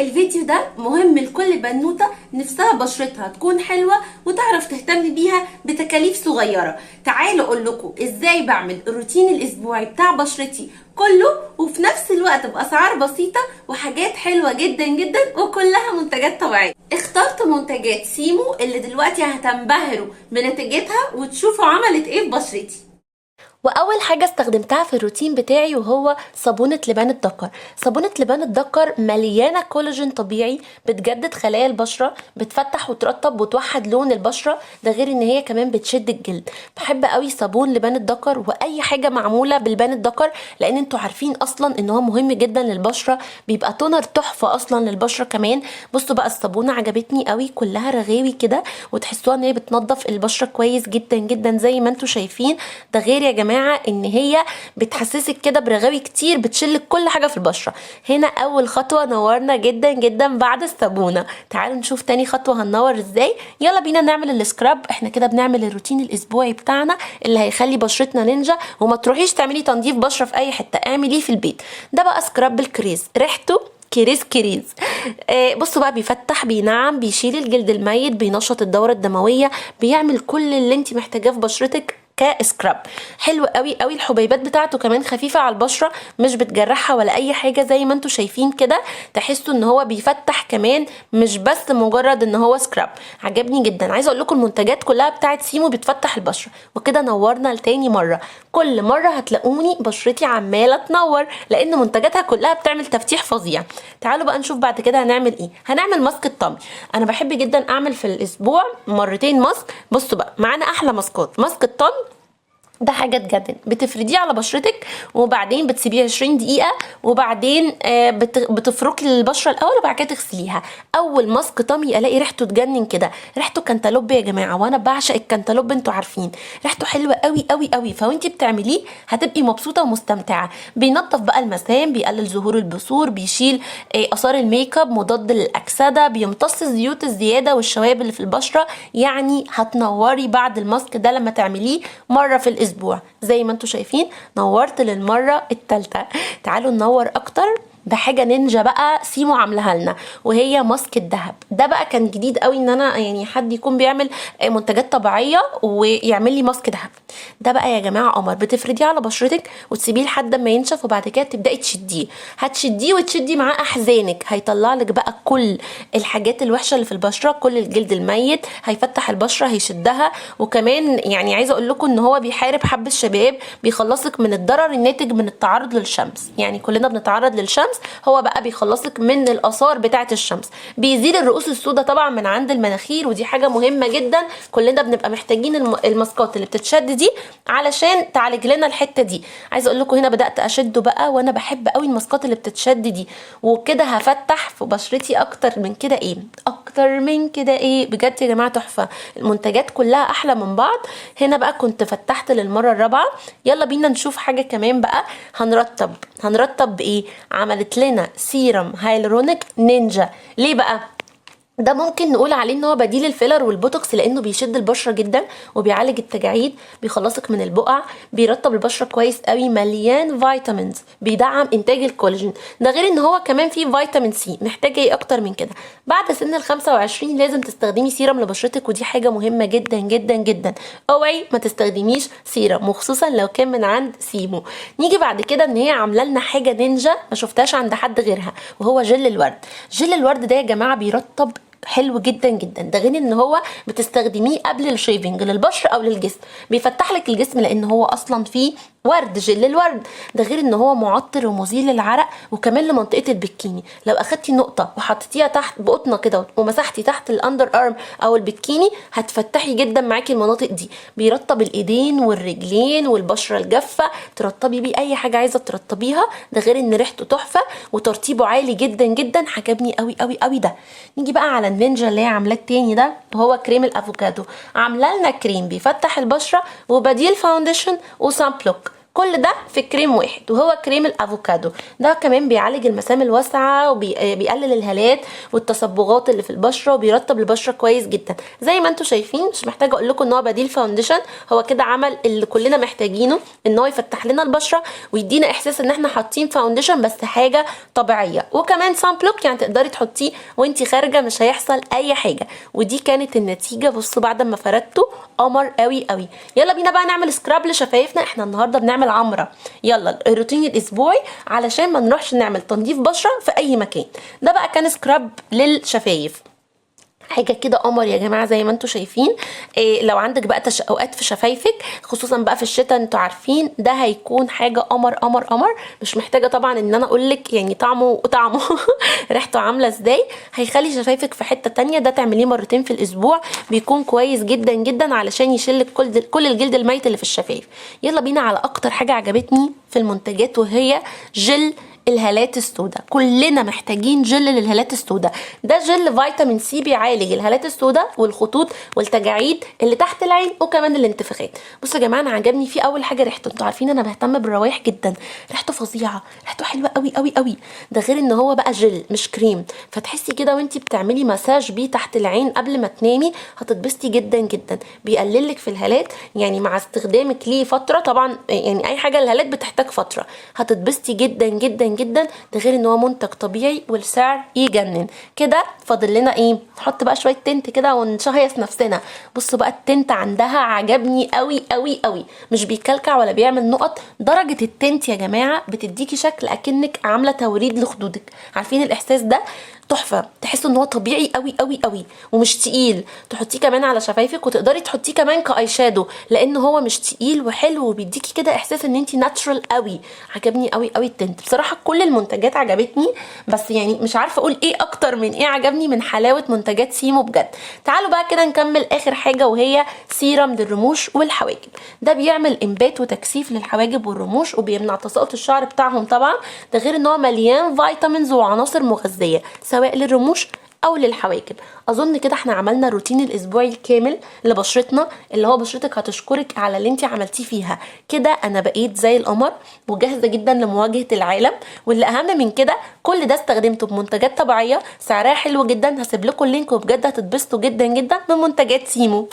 الفيديو ده مهم لكل بنوتة نفسها بشرتها تكون حلوة وتعرف تهتم بيها بتكاليف صغيرة. تعالوا اقول لكم ازاي بعمل الروتين الاسبوعي بتاع بشرتي كله، وفي نفس الوقت باسعار بسيطة وحاجات حلوة جدا جدا وكلها منتجات طبيعية. اخترت منتجات سيمو اللي دلوقتي هتنبهروا بنتيجتها وتشوفوا عملت ايه في بشرتي. واول حاجه استخدمتها في الروتين بتاعي وهو صابونه لبان الذكر. صابونه لبان الذكر مليانه كولاجين طبيعي، بتجدد خلايا البشره، بتفتح وترطب وتوحد لون البشره، ده غير ان هي كمان بتشد الجلد. بحب قوي صابون لبان الذكر واي حاجه معموله بالبان الذكر، لان انتوا عارفين اصلا ان هو مهم جدا للبشره، بيبقى تونر تحفه اصلا للبشره كمان. بصوا بقى الصابونه عجبتني قوي، كلها رغاوي كده وتحسوها ان هي بتنظف البشره كويس جدا جدا زي ما انتوا شايفين. ده غير يا جماعه ان هي بتحسسك كده برغاوي كتير، بتشلك كل حاجه في البشره. هنا اول خطوه نورنا جدا جدا بعد الصابونه. تعالوا نشوف تاني خطوه هننور ازاي. يلا بينا نعمل السكراب. احنا كده بنعمل الروتين الاسبوعي بتاعنا اللي هيخلي بشرتنا نينجا، وما تروحيش تعملي تنظيف بشره في اي حته، اعمليه في البيت. ده بقى سكراب بالكريز، ريحته كريز. بصوا بقى، بيفتح، بينعم، بيشيل الجلد الميت، بينشط الدوره الدمويه، بيعمل كل اللي انت محتاجاه في بشرتك كسكراب. حلو قوي قوي. الحبيبات بتاعته كمان خفيفه على البشره، مش بتجرحها ولا اي حاجه زي ما انتوا شايفين كده. تحسوا ان هو بيفتح كمان، مش بس مجرد ان هو سكراب. عجبني جدا. عايزه اقول لكم المنتجات كلها بتاعت سيمو بتفتح البشره. وكده نورنا لتاني مره. كل مره هتلاقوني بشرتي عماله تنور لان منتجاتها كلها بتعمل تفتيح فظيع. تعالوا بقى نشوف بعد كده هنعمل ايه. هنعمل ماسك الطمي. انا بحب جدا اعمل في الاسبوع مرتين ماسك. بصوا بقى، معانا احلى ماسكات. ماسك الطمي ده حاجه تجدد، بتفرديه على بشرتك وبعدين بتسيبيه 20 دقيقه، وبعدين بتفركي البشره الاول وبعد كده تغسليها. اول ماسك طمي الاقي ريحته تجنن كده. ريحته كانتالوب يا جماعه، وانا بعشق الكانتالوب، انتوا عارفين ريحته حلوه قوي قوي قوي. فوانتي بتعمليه هتبقي مبسوطه ومستمتعه. بينظف بقى المسام، بيقلل ظهور البثور، بيشيل اثار الميك اب، مضاد للاكسده، بيمتص الزيوت الزياده والشوائب اللي في البشره. يعني هتنوري بعد الماسك ده لما تعمليه مره في الاسبوع زي ما انتوا شايفين. نورت للمره الثالثه. تعالوا ننور اكتر بحاجه نينجا بقى سيمو عاملاها لنا، وهي ماسك الذهب. ده بقى كان جديد قوي ان انا يعني حد يكون بيعمل منتجات طبيعيه ويعمل لي ماسك ذهب. ده بقى يا جماعه قمر. بتفرديه على بشرتك وتسيبيه لحد ما ينشف، وبعد كده تبداي تشديه. هتشديه وتشدي معاه احزانك، هيطلع لك بقى كل الحاجات الوحشه اللي في البشره، كل الجلد الميت. هيفتح البشره، هيشدها. وكمان يعني عايزه اقول لكم ان هو بيحارب حب الشباب، بيخلصك من الضرر الناتج من التعرض للشمس. يعني كلنا بنتعرض للشمس، هو بقى بيخلصك من الاثار بتاعه الشمس. بيزيل الرؤوس السوداء طبعا من عند المناخير، ودي حاجه مهمه جدا. كلنا بنبقى محتاجين الماسكات اللي بتتشد دي علشان تعالج لنا الحته دي. عايزه اقول لكم هنا بدات اشده بقى، وانا بحب قوي الماسكات اللي بتتشد دي. وكده هفتح في بشرتي اكتر من كده ايه، اكتر من كده ايه. بجد يا جماعه تحفه. المنتجات كلها احلى من بعض. هنا بقى كنت فتحت للمره الرابعه. يلا بينا نشوف حاجه كمان بقى. هنرطب بايه؟ عملت لنا سيرم هايلورونيك نينجا. ليه بقى؟ ده ممكن نقول عليه ان هو بديل الفيلر والبوتوكس، لانه بيشد البشره جدا وبيعالج التجاعيد، بيخلصك من البقع، بيرطب البشره كويس قوي، مليان فيتامينز، بيدعم انتاج الكولاجين. ده غير ان هو كمان فيه فيتامين سي. محتاجه ايه اكتر من كده؟ بعد سن ال 25 لازم تستخدمي سيرم لبشرتك، ودي حاجه مهمه جدا جدا جدا. اوعي ما تستخدميش سيرم، وخصوصا لو كان من عند سيمو. نيجي بعد كده ان هي عامله لنا حاجه نينجا ما شفتهاش عند حد غيرها، وهو جل الورد. جل الورد ده يا جماعه بيرطب حلو جدا جدا. ده غير ان هو بتستخدميه قبل الشيفنج للبشره او للجسم، بيفتح لك الجسم لان هو اصلا فيه ورد، جل الورد. ده غير ان هو معطر ومزيل للعرق، وكمان لمنطقه البكيني. لو اخدتي نقطه وحطيتيها تحت بقطنه كده ومسحتي تحت الاندر ارم او البكيني، هتفتحي جدا معاكي المناطق دي. بيرطب الايدين والرجلين والبشره الجافه، ترطبي بيه اي حاجه عايزه ترطبيها. ده غير ان ريحته تحفه وترطيبه عالي جدا جدا. عجبني قوي قوي قوي ده. نيجي بقى على النينجا اللي هي عاملاه التاني ده، وهو كريم الافوكادو. عامله لنا كريم بيفتح البشره وبديل فاونديشن وسان بلوك. كل ده في كريم واحد، وهو كريم الافوكادو. ده كمان بيعالج المسام الواسعه وبيقلل الهالات والتصبغات اللي في البشره، وبيرطب البشره كويس جدا. زي ما انتم شايفين مش محتاجه اقول لكم ان هو بديل فاونديشن، هو كده عمل اللي كلنا محتاجينه، ان هو يفتح لنا البشره ويدينا احساس ان احنا حاطين فاونديشن بس حاجه طبيعيه. وكمان سان بلوك يعني تقدري تحطيه وانتي خارجه مش هيحصل اي حاجه. ودي كانت النتيجه. بصوا بعد ما فردته قمر قوي قوي. يلا بينا بقى نعمل سكراب لشفايفنا. احنا النهارده بنعمل عمره. يلا الروتين الاسبوعي علشان ما نروحش نعمل تنظيف بشره في اي مكان. ده بقى كان سكراب للشفايف، حاجه كده قمر يا جماعه زي ما انتم شايفين. لو عندك بقى تشققات في شفايفك خصوصا بقى في الشتاء انتوا عارفين ده هيكون حاجه قمر قمر قمر. مش محتاجه طبعا ان انا اقول لك يعني طعمه ريحته عامله ازاي. هيخلي شفايفك في حته تانية. ده تعمليه مرتين في الاسبوع بيكون كويس جدا جدا علشان يشيلك كل الجلد الميت اللي في الشفايف. يلا بينا على اكتر حاجه عجبتني في المنتجات، وهي جل الهالات السوداء. كلنا محتاجين جل للهالات السوداء. ده جل فيتامين سي بيعالج الهالات السوداء والخطوط والتجاعيد اللي تحت العين وكمان الانتفاخات. بصوا يا جماعه انا عجبني فيه اول حاجه ريحته. انتوا عارفين انا بهتم بالروايح جدا، ريحته فظيعه، ريحته حلوه قوي قوي قوي. ده غير ان هو بقى جل مش كريم، فتحسي كده وانتي بتعملي مساج بيه تحت العين قبل ما تنامي هتتبسطي جدا جدا. بيقلل لك في الهالات يعني مع استخدامك ليه فتره. طبعا يعني اي حاجه الهالات بتحتاج فتره. هتتبسطي جدا جدا جدا. ده غير ان هو منتج طبيعي والسعر يجنن. كده فاضل لنا ايه؟ نحط بقى شويه تنت كده ونشهيص نفسنا. بصوا بقى التنت عندها عجبني قوي قوي قوي، مش بيكلكع ولا بيعمل نقط. درجه التنت يا جماعه بتديكي شكل اكنك عامله توريد لخدودك. عارفين الاحساس ده؟ تحفه. تحسوا ان هو طبيعي قوي قوي قوي ومش تقيل. تحطيه كمان على شفايفك وتقدري تحطيه كمان كاي شادو لان هو مش تقيل وحلو وبيديكي كده احساس ان انتي ناتشرال قوي. عجبني قوي قوي التنت. بصراحه كل المنتجات عجبتني، بس يعني مش عارفه اقول ايه اكتر من ايه عجبني من حلاوه منتجات سيمو بجد. تعالوا بقى كده نكمل اخر حاجه، وهي سيرم للرموش والحواجب. ده بيعمل انبات وتكثيف للحواجب والرموش وبيمنع تساقط الشعر بتاعهم طبعا. ده غير ان هو مليان فيتامينز وعناصر مغذيه سواء للرموش او للحواجب. اظن كده احنا عملنا الروتين الاسبوعي الكامل لبشرتنا، اللي هو بشرتك هتشكرك على اللي انت عملتيه فيها. كده انا بقيت زي القمر وجاهزه جدا لمواجهه العالم. واللي اهم من كده كل ده استخدمته بمنتجات طبيعيه سعرها حلو جدا. هسيب لكم اللينك وبجد هتتبسطوا جدا جدا من منتجات سيمو.